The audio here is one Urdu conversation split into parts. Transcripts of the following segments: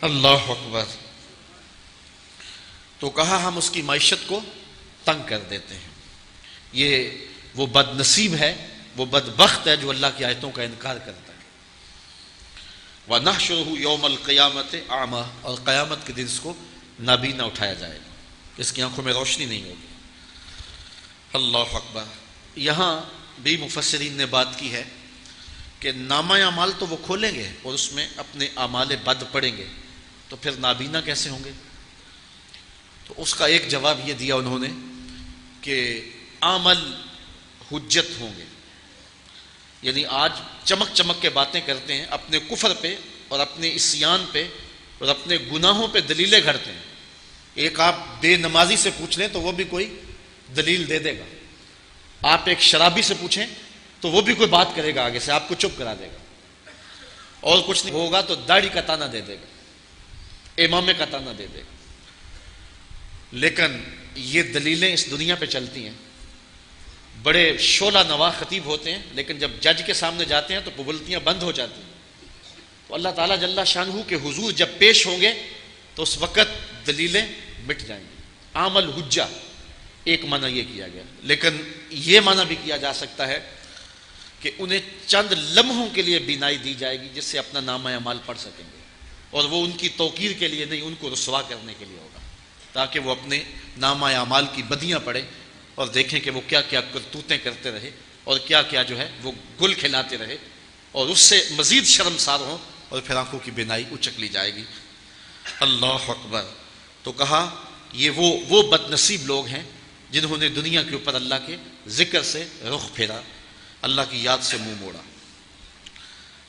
اللہ اکبر. تو کہا ہم اس کی معیشت کو تنگ کر دیتے ہیں. یہ وہ بد نصیب ہے، وہ بدبخت ہے جو اللہ کی آیتوں کا انکار کرتا ہے. وَنَحْشُرُهُ يَوْمَ الْقِيَامَةِ أَعْمَى، اور قیامت کے دن اس کو نابینا اٹھایا جائے گا، اس کی آنکھوں میں روشنی نہیں ہوگی. اللہ اکبر. یہاں بھی مفسرین نے بات کی ہے کہ نامہ اعمال تو وہ کھولیں گے اور اس میں اپنے اعمال بد پڑیں گے، تو پھر نابینا کیسے ہوں گے؟ تو اس کا ایک جواب یہ دیا انہوں نے کہ عمل حجت ہوں گے. یعنی آج چمک چمک کے باتیں کرتے ہیں، اپنے کفر پہ اور اپنے عصیان پہ اور اپنے گناہوں پہ دلیلیں گھڑتے ہیں. ایک آپ بے نمازی سے پوچھ لیں تو وہ بھی کوئی دلیل دے دے گا. آپ ایک شرابی سے پوچھیں تو وہ بھی کوئی بات کرے گا، آگے سے آپ کو چپ کرا دے گا. اور کچھ نہیں ہوگا تو داڑھی کا تانا دے دے گا، امامے کا تانا دے دے گا. لیکن یہ دلیلیں اس دنیا پہ چلتی ہیں. بڑے شعلہ نوا خطیب ہوتے ہیں، لیکن جب جج کے سامنے جاتے ہیں تو پبلتیاں بند ہو جاتی ہیں. تو اللہ تعالیٰ جل شانہ کے حضور جب پیش ہوں گے تو اس وقت دلیلیں مٹ جائیں گی. عمل حجہ ایک معنی یہ کیا گیا، لیکن یہ معنی بھی کیا جا سکتا ہے کہ انہیں چند لمحوں کے لیے بینائی دی جائے گی جس سے اپنا نامہ اعمال پڑھ سکیں گے، اور وہ ان کی توقیر کے لیے نہیں، ان کو رسوا کرنے کے لیے ہوگا، تاکہ وہ اپنے نامہ اعمال کی بدیاں پڑھیں اور دیکھیں کہ وہ کیا کیا کرتوتیں کرتے رہے اور کیا کیا جو ہے وہ گل کھلاتے رہے، اور اس سے مزید شرمسار ہوں اور پھر آنکھوں کی بینائی اچک لی جائے گی. اللہ اکبر. تو کہا یہ وہ بد نصیب لوگ ہیں جنہوں نے دنیا کے اوپر اللہ کے ذکر سے رخ پھیرا، اللہ کی یاد سے منہ موڑا.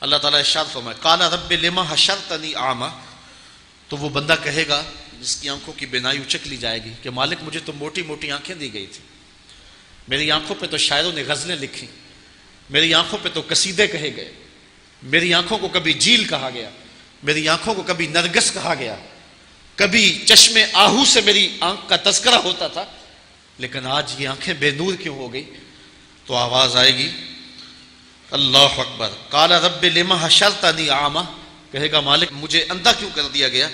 اللہ تعالیٰ ارشاد فرمائے قال رب لما حشرتنی اعمی. تو وہ بندہ کہے گا جس کی آنکھوں کی بینائی اچک لی جائے گی کہ مالک مجھے تو موٹی موٹی آنکھیں دی گئی تھی، میری آنکھوں پہ تو شاعروں نے غزلیں لکھی، میری آنکھوں پہ تو قصیدے کہے گئے، میری آنکھوں کو کبھی جیل کہا گیا، میری آنکھوں کو کبھی نرگس کہا گیا، کبھی چشم آہو سے میری آنکھ کا تذکرہ ہوتا تھا، لیکن آج یہ آنکھیں بے نور کیوں ہو گئی؟ تو آواز آئے گی اللہ اکبر. قال رب لما حشرتنی اعمی، کہے گا مالک مجھے اندھا کیوں کر دیا گیا؟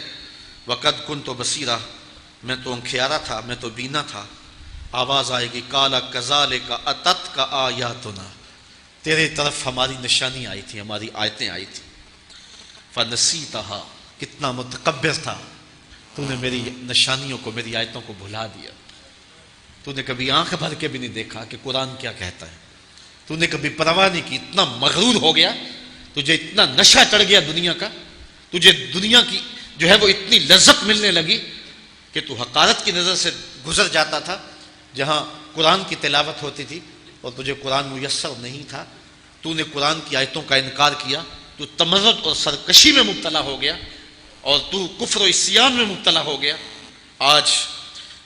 وقد کنت بصیرا، میں تو انکھیارا تھا، میں تو بینا تھا. آواز آئے گی قال کذالک اتتک آیاتنا، تیرے طرف ہماری نشانی آئی تھی، ہماری آیتیں آئی تھی. فنسیتہا، کتنا متکبر تھا تو نے میری نشانیوں کو، میری آیتوں کو بھلا دیا. تو نے کبھی آنکھ بھر کے بھی نہیں دیکھا کہ قرآن کیا کہتا ہے، تو نے کبھی پرواہ نہیں کی. اتنا مغرور ہو گیا، تجھے اتنا نشہ چڑھ گیا دنیا کا، تجھے دنیا کی جو ہے وہ اتنی لذت ملنے لگی کہ تو حقارت کی نظر سے گزر جاتا تھا جہاں قرآن کی تلاوت ہوتی تھی اور تجھے قرآن میسر نہیں تھا. تو نے قرآن کی آیتوں کا انکار کیا، تو تمرد اور سرکشی میں مبتلا ہو گیا اور تو کفر و عصیان میں مبتلا ہو گیا. آج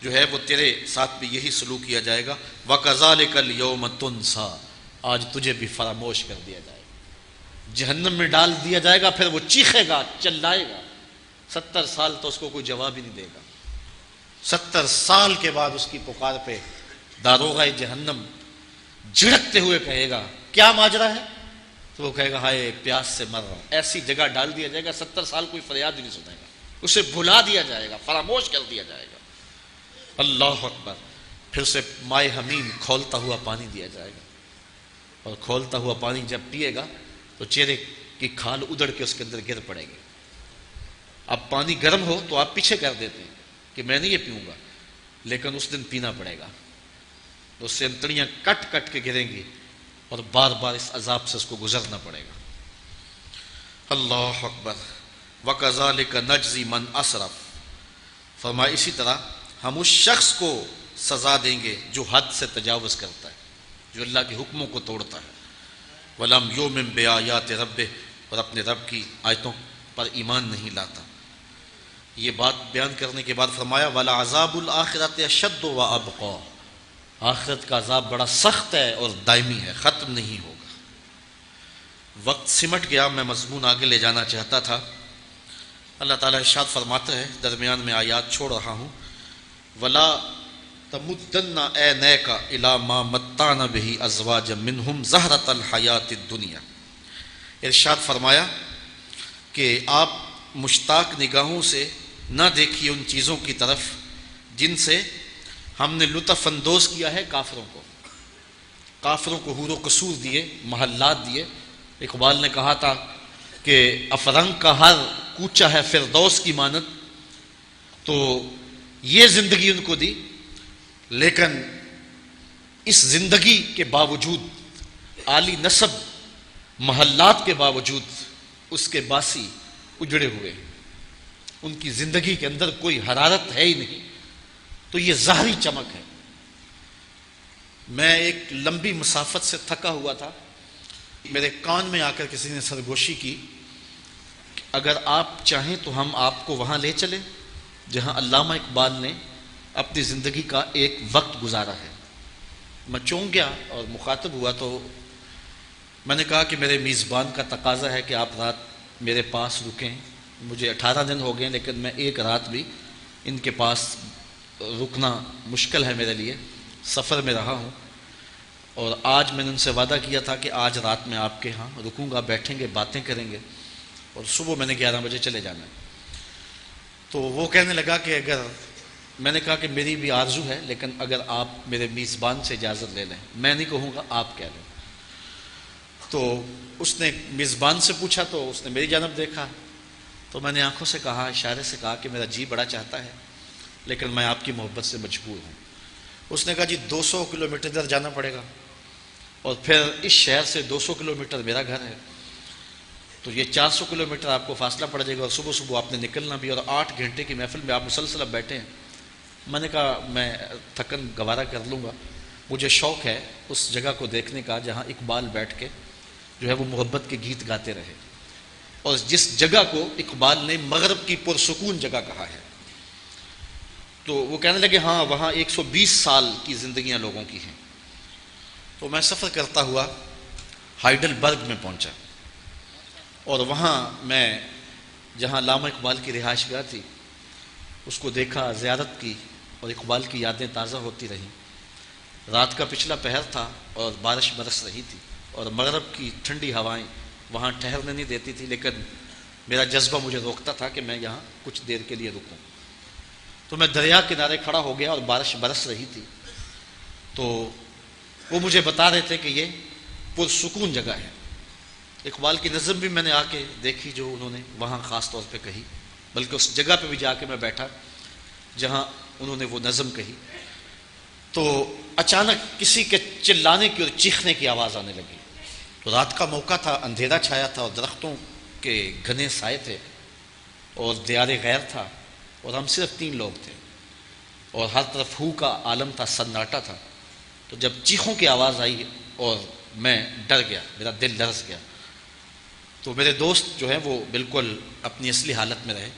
جو ہے وہ تیرے ساتھ بھی یہی سلوک کیا جائے گا. وَكَذَلِكَ الْيَوْمَ تُنْسَى، آج تجھے بھی فراموش کر دیا جائے گا، جہنم میں ڈال دیا جائے گا. پھر وہ چیخے گا، چلائے گا، 70 سال تو اس کو کوئی جواب ہی نہیں دے گا. 70 سال کے بعد اس کی پکار پہ داروغہ جہنم جھڑکتے ہوئے کہے گا کیا ماجرا ہے؟ تو وہ کہے گا ہائے پیاس سے مر رہا ہوں. ایسی جگہ ڈال دیا جائے گا 70 سال کوئی فریاد ہی نہیں سنائے گا، اسے بھلا دیا جائے گا، فراموش کر دیا جائے گا. اللہ اکبر. پھر سے مائے حمیم کھولتا ہوا پانی دیا جائے گا، اور کھولتا ہوا پانی جب پیے گا تو چہرے کی کھال ادڑ کے اس کے اندر گر پڑے گی. اب پانی گرم ہو تو آپ پیچھے کر دیتے ہیں کہ میں نہیں یہ پیوں گا، لیکن اس دن پینا پڑے گا. تو اس سے انتڑیاں کٹ کٹ کے گریں گی اور بار بار اس عذاب سے اس کو گزرنا پڑے گا. اللہ اکبر. وَكَذَلِكَ نَجْزِي مَنْ أَسْرَفَ، فرمایا اسی طرح ہم اس شخص کو سزا دیں گے جو حد سے تجاوز کرتا ہے، جو اللہ کے حکموں کو توڑتا ہے. وَلَمْ يُؤْمِنْ بِآيَاتِ رَبِّهِ، اور اپنے رب کی آیتوں پر ایمان نہیں لاتا. یہ بات بیان کرنے کے بعد فرمایا وَلَعَذَابُ الْآخِرَةِ أَشَدُّ وَأَبْقَىٰ، آخرت کا عذاب بڑا سخت ہے اور دائمی ہے، ختم نہیں ہوگا. وقت سمٹ گیا، میں مضمون آگے لے جانا چاہتا تھا. اللہ تعالیٰ ارشاد فرماتا ہے، درمیان میں آیات چھوڑ رہا ہوں، وَلَا تَمُدَّنَّ عَيْنَيْكَ إِلَىٰ مَا مَتَّعْنَا بِهِ أَزْوَاجًا مِّنْهُمْ زَهْرَةَ الْحَيَاةِ الدُّنْيَا. ارشاد فرمایا کہ آپ مشتاق نگاہوں سے نہ دیکھیے ان چیزوں کی طرف جن سے ہم نے لطف اندوز کیا ہے کافروں کو. کافروں کو حور و قصور دیے، محلات دیے. اقبال نے کہا تھا کہ افرنگ کا ہر کوچہ ہے فردوس کی مانند. تو یہ زندگی ان کو دی، لیکن اس زندگی کے باوجود، عالی نسب محلات کے باوجود، اس کے باسی اجڑے ہوئے. ان کی زندگی کے اندر کوئی حرارت ہے ہی نہیں. تو یہ ظاہری چمک ہے. میں ایک لمبی مسافت سے تھکا ہوا تھا، میرے کان میں آ کر کسی نے سرگوشی کی کہ اگر آپ چاہیں تو ہم آپ کو وہاں لے چلیں جہاں علامہ اقبال نے اپنی زندگی کا ایک وقت گزارا ہے. میں چونک گیا اور مخاطب ہوا تو میں نے کہا کہ میرے میزبان کا تقاضا ہے کہ آپ رات میرے پاس رکیں. مجھے 18 دن ہو گئے لیکن میں ایک رات بھی ان کے پاس رکنا مشکل ہے میرے لیے. سفر میں رہا ہوں اور آج میں نے ان سے وعدہ کیا تھا کہ آج رات میں آپ کے ہاں رکوں گا، بیٹھیں گے، باتیں کریں گے اور صبح میں نے 11 بجے چلے جانا ہے. تو وہ کہنے لگا کہ اگر، میں نے کہا کہ میری بھی آرزو ہے لیکن اگر آپ میرے میزبان سے اجازت لے لیں. میں نہیں کہوں گا، آپ کہہ لیں. تو اس نے میزبان سے پوچھا تو اس نے میری جانب دیکھا تو میں نے آنکھوں سے کہا، اشارے سے کہا کہ میرا جی بڑا چاہتا ہے لیکن میں آپ کی محبت سے مجبور ہوں. اس نے کہا جی 200 کلومیٹر ادھر جانا پڑے گا اور پھر اس شہر سے 200 کلومیٹر میرا گھر ہے، تو یہ 400 کلومیٹر آپ کو فاصلہ پڑ جائے گا اور صبح صبح آپ نے نکلنا بھی، اور 8 گھنٹے کی محفل میں آپ مسلسل اب بیٹھے ہیں. میں نے کہا میں تھکن گوارا کر لوں گا، مجھے شوق ہے اس جگہ کو دیکھنے کا جہاں اقبال بیٹھ کے جو ہے وہ محبت کے گیت گاتے رہے، اور جس جگہ کو اقبال نے مغرب کی پرسکون جگہ کہا ہے. تو وہ کہنے لگے ہاں وہاں 120 سال کی زندگیاں لوگوں کی ہیں. تو میں سفر کرتا ہوا ہائیڈل برگ میں پہنچا اور وہاں میں جہاں علامہ اقبال کی رہائش گاہ تھی اس کو دیکھا، زیارت کی اور اقبال کی یادیں تازہ ہوتی رہیں. رات کا پچھلا پہر تھا اور بارش برس رہی تھی اور مغرب کی ٹھنڈی ہوائیں وہاں ٹھہرنے نہیں دیتی تھی، لیکن میرا جذبہ مجھے روکتا تھا کہ میں یہاں کچھ دیر کے لیے رکوں. تو میں دریا کنارے کھڑا ہو گیا اور بارش برس رہی تھی. تو وہ مجھے بتا رہے تھے کہ یہ پرسکون جگہ ہے. اقبال کی نظم بھی میں نے آ کے دیکھی جو انہوں نے وہاں خاص طور پہ کہی، بلکہ اس جگہ پہ بھی جا کے میں بیٹھا جہاں انہوں نے وہ نظم کہی. تو اچانک کسی کے چلانے کی اور چیخنے کی آواز آنے لگی. تو رات کا موقع تھا، اندھیرا چھایا تھا اور درختوں کے گھنے سائے تھے اور دیار غیر تھا اور ہم صرف 3 لوگ تھے اور ہر طرف ہو کا عالم تھا، سناٹا تھا. تو جب چیخوں کی آواز آئی اور میں ڈر گیا، میرا دل لرز گیا. تو میرے دوست جو ہیں وہ بالکل اپنی اصلی حالت میں رہے.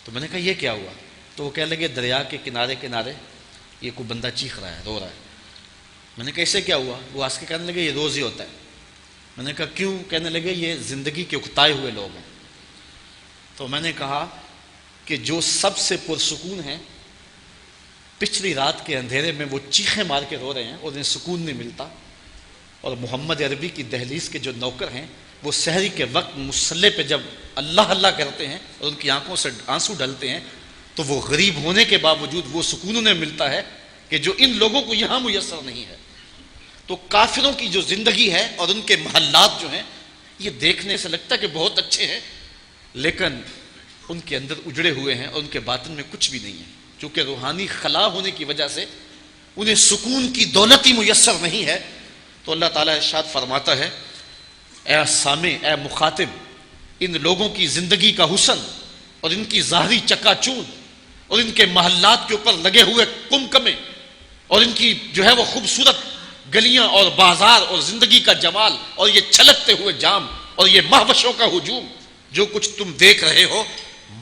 تو میں نے کہا یہ کیا ہوا؟ تو وہ کہنے لگے دریا کے کنارے کنارے یہ کوئی بندہ چیخ رہا ہے، رو رہا ہے. میں نے کہا اسے کیا ہوا؟ وہ ہنس کے کہنے لگے یہ روز ہی ہوتا ہے. میں نے کہا کیوں؟ کہنے لگے یہ زندگی کے اکتائے ہوئے لوگ ہیں. تو میں نے کہا کہ جو سب سے پرسکون ہیں پچھلی رات کے اندھیرے میں وہ چیخیں مار کے رو رہے ہیں اور انہیں سکون نہیں ملتا، اور محمد عربی کی دہلیز کے جو نوکر ہیں وہ سحری کے وقت مصلے پہ جب اللہ اللہ کرتے ہیں اور ان کی آنکھوں سے آنسو ڈلتے ہیں تو وہ غریب ہونے کے باوجود وہ سکون انہیں ملتا ہے کہ جو ان لوگوں کو یہاں میسر نہیں ہے. تو کافروں کی جو زندگی ہے اور ان کے محلات جو ہیں یہ دیکھنے سے لگتا ہے کہ بہت اچھے ہیں، لیکن ان کے اندر اجڑے ہوئے ہیں اور ان کے باطن میں کچھ بھی نہیں ہے. چونکہ روحانی خلا ہونے کی وجہ سے انہیں سکون کی دولت ہی میسر نہیں ہے. تو اللہ تعالیٰ ارشاد فرماتا ہے اے سامع، اے مخاطب، ان لوگوں کی زندگی کا حسن اور ان کی ظاہری چکا چوند اور ان کے محلات کے اوپر لگے ہوئے کمکمے اور ان کی جو ہے وہ خوبصورت گلیاں اور بازار اور زندگی کا جمال اور یہ چھلکتے ہوئے جام اور یہ مہوشوں کا ہجوم جو کچھ تم دیکھ رہے ہو،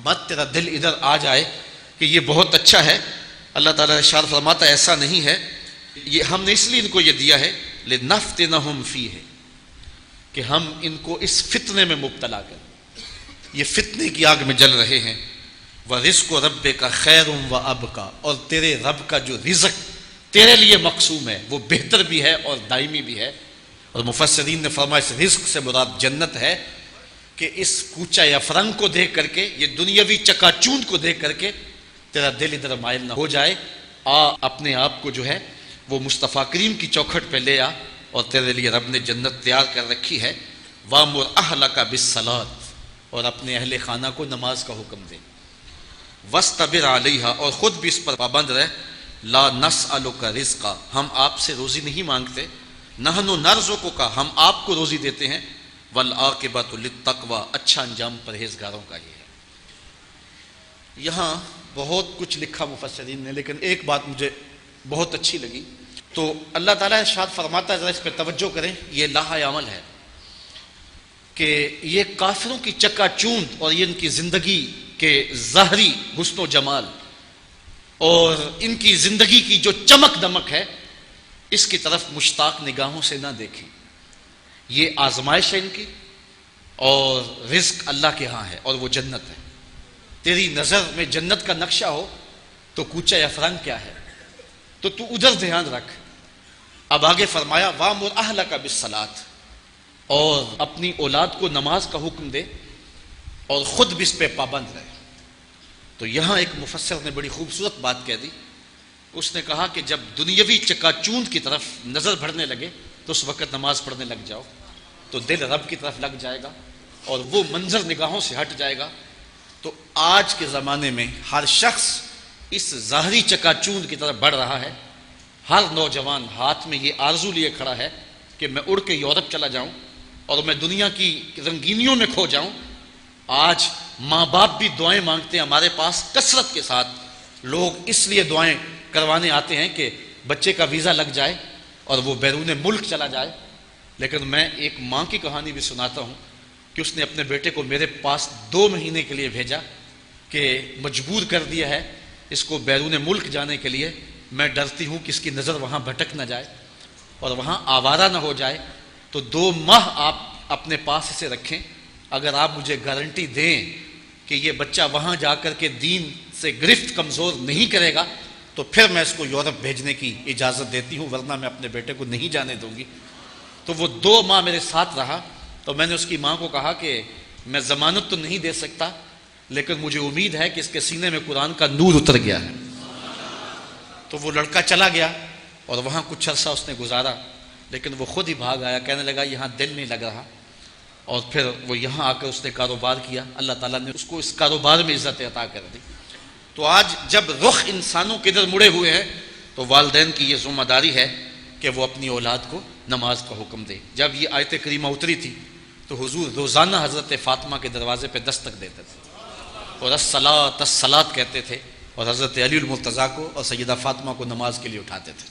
مت تیرا دل ادھر آ جائے کہ یہ بہت اچھا ہے. اللہ تعالیٰ ارشاد فرماتا ہے ایسا نہیں ہے، یہ ہم نے اس لیے ان کو یہ دیا ہے لنفتنہم فیہ، کہ ہم ان کو اس فتنے میں مبتلا کریں. یہ فتنے کی آگ میں جل رہے ہیں. وَرِزْقُ رَبِّكَ خَيْرٌ وَأَبْقَىٰ، اور تیرے رب کا جو رزق تیرے لیے مقسوم ہے وہ بہتر بھی ہے اور دائمی بھی ہے. اور مفسرین نے فرمایا اس رزق سے مراد جنت ہے، کہ اس کوچہ یا فرنگ کو دیکھ کر کے، یہ دنیاوی چکا چوند کو دیکھ کر کے تیرا دل ادھر مائل نہ ہو جائے. اپنے آپ کو جو ہے وہ مصطفیٰ کریم کی چوکھٹ پہ لے آ، اور تیرے لیے رب نے جنت تیار کر رکھی ہے. وَأْمُرْ أَهْلَكَ بِالصَّلَاةِ، اور اپنے اہل خانہ کو نماز کا حکم دے. وَاسْتَبِرْ عَلَيْهَا، اور خود بھی اس پر پابند رہ. لَا نَسْأَلُكَ رِزْقًا، ہم آپ سے روزی نہیں مانگتے. نَحْنُ نَرْزُقُكَ، ہم آپ کو روزی دیتے ہیں. وَالْعَاقِبَةُ لِلتَّقْوَىٰ، اچھا انجام پرہیزگاروں کا ہی ہے. یہاں بہت کچھ لکھا مفسرین نے، لیکن ایک بات مجھے بہت اچھی لگی. تو اللہ تعالیٰ ارشاد فرماتا ہے، ذرا اس پہ توجہ کریں، یہ لاہ عمل ہے کہ یہ کافروں کی چکا چوند اور یہ ان کی زندگی کے ظاہری حسن و جمال اور ان کی زندگی کی جو چمک دمک ہے، اس کی طرف مشتاق نگاہوں سے نہ دیکھیں. یہ آزمائش ہے ان کی، اور رزق اللہ کے ہاں ہے، اور وہ جنت ہے. تیری نظر میں جنت کا نقشہ ہو تو کوچہ یا فرنگ کیا ہے، تو تو ادھر دھیان رکھ. اب آگے فرمایا وَأْمُرْ أَهْلَكَ بِالصَّلَاةِ، اور اپنی اولاد کو نماز کا حکم دے اور خود بھی اس پہ پابند رہے. تو یہاں ایک مفسر نے بڑی خوبصورت بات کہہ دی. اس نے کہا کہ جب دنیاوی چکا چوند کی طرف نظر بڑھنے لگے تو اس وقت نماز پڑھنے لگ جاؤ، تو دل رب کی طرف لگ جائے گا اور وہ منظر نگاہوں سے ہٹ جائے گا. تو آج کے زمانے میں ہر شخص اس ظاہری چکا چوند کی طرف بڑھ رہا ہے. ہر نوجوان ہاتھ میں یہ آرزو لیے کھڑا ہے کہ میں اڑ کے یورپ چلا جاؤں اور میں دنیا کی رنگینیوں میں کھو جاؤں. آج ماں باپ بھی دعائیں مانگتے ہیں ہمارے پاس کثرت کے ساتھ. لوگ اس لیے دعائیں کروانے آتے ہیں کہ بچے کا ویزا لگ جائے اور وہ بیرون ملک چلا جائے. لیکن میں ایک ماں کی کہانی بھی سناتا ہوں کہ اس نے اپنے بیٹے کو میرے پاس 2 مہینے کے لیے بھیجا کہ مجبور کر دیا ہے اس کو بیرون ملک جانے کے لیے. میں ڈرتی ہوں کہ اس کی نظر وہاں بھٹک نہ جائے اور وہاں آوارہ نہ ہو جائے. تو 2 ماہ آپ اپنے پاس اسے رکھیں. اگر آپ مجھے گارنٹی دیں کہ یہ بچہ وہاں جا کر کے دین سے گرفت کمزور نہیں کرے گا تو پھر میں اس کو یورپ بھیجنے کی اجازت دیتی ہوں، ورنہ میں اپنے بیٹے کو نہیں جانے دوں گی. تو وہ 2 ماہ میرے ساتھ رہا. تو میں نے اس کی ماں کو کہا کہ میں ضمانت تو نہیں دے سکتا، لیکن مجھے امید ہے کہ اس کے سینے میں قرآن کا نور اتر گیا ہے. تو وہ لڑکا چلا گیا اور وہاں کچھ عرصہ اس نے گزارا، لیکن وہ خود ہی بھاگ آیا. کہنے لگا یہاں دل نہیں لگ رہا. اور پھر وہ یہاں آ کر اس نے کاروبار کیا. اللہ تعالیٰ نے اس کو اس کاروبار میں عزت عطا کر دی. تو آج جب رخ انسانوں کے ادھر مڑے ہوئے ہیں تو والدین کی یہ ذمہ داری ہے کہ وہ اپنی اولاد کو نماز کا حکم دے. جب یہ آیت کریمہ اتری تھی تو حضور روزانہ حضرت فاطمہ کے دروازے پہ دستک دیتے تھے اور الصلاۃ الصلاۃ کہتے تھے، اور حضرت علی المرتضیٰ کو اور سیدہ فاطمہ کو نماز کے لیے اٹھاتے تھے.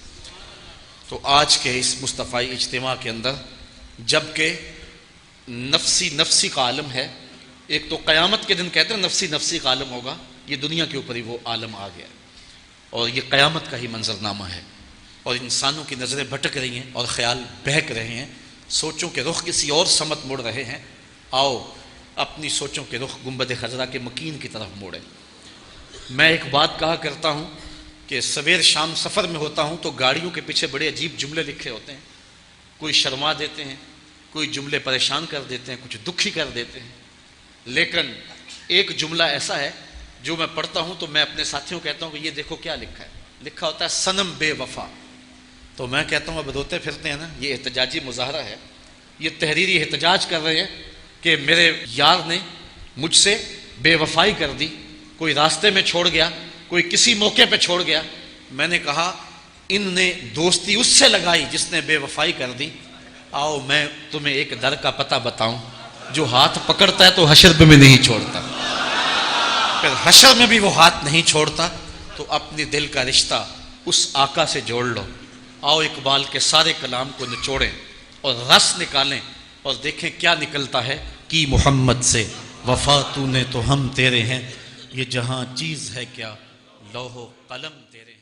تو آج کے اس مصطفی اجتماع کے اندر جب کہ نفسی کا عالم ہے، ایک تو قیامت کے دن کہتے ہیں نفسی کا عالم ہوگا، یہ دنیا کے اوپر ہی وہ عالم آ گیا اور یہ قیامت کا ہی منظرنامہ ہے. اور انسانوں کی نظریں بھٹک رہی ہیں اور خیال بہک رہے ہیں، سوچوں کے رخ کسی اور سمت مڑ رہے ہیں. آؤ اپنی سوچوں کے رخ گنبد خضرا کے مکین کی طرف موڑیں. میں ایک بات کہا کرتا ہوں کہ سویر شام سفر میں ہوتا ہوں تو گاڑیوں کے پیچھے بڑے عجیب جملے لکھے ہوتے ہیں. کوئی شرما دیتے ہیں، کوئی جملے پریشان کر دیتے ہیں، کچھ دکھی کر دیتے ہیں. لیکن ایک جملہ ایسا ہے جو میں پڑھتا ہوں تو میں اپنے ساتھیوں کو کہتا ہوں کہ یہ دیکھو کیا لکھا ہے. لکھا ہوتا ہے صنم بے وفا. تو میں کہتا ہوں اب روتے پھرتے ہیں نا، یہ احتجاجی مظاہرہ ہے. یہ تحریری احتجاج کر رہے ہیں کہ میرے یار نے مجھ سے بے وفائی کر دی، کوئی راستے میں چھوڑ گیا، کوئی کسی موقع پہ چھوڑ گیا. میں نے کہا ان نے دوستی اس سے لگائی جس نے بے وفائی کر دی. آؤ میں تمہیں ایک در کا پتہ بتاؤں، جو ہاتھ پکڑتا ہے تو حشر میں نہیں چھوڑتا، پھر حشر میں بھی وہ ہاتھ نہیں چھوڑتا. تو اپنے دل کا رشتہ اس آقا سے جوڑ لو. آؤ اقبال کے سارے کلام کو نچوڑیں اور رس نکالیں اور دیکھیں کیا نکلتا ہے. کی محمد سے وفا تو نے تو ہم تیرے ہیں، یہ جہاں چیز ہے کیا لوح و قلم تیرے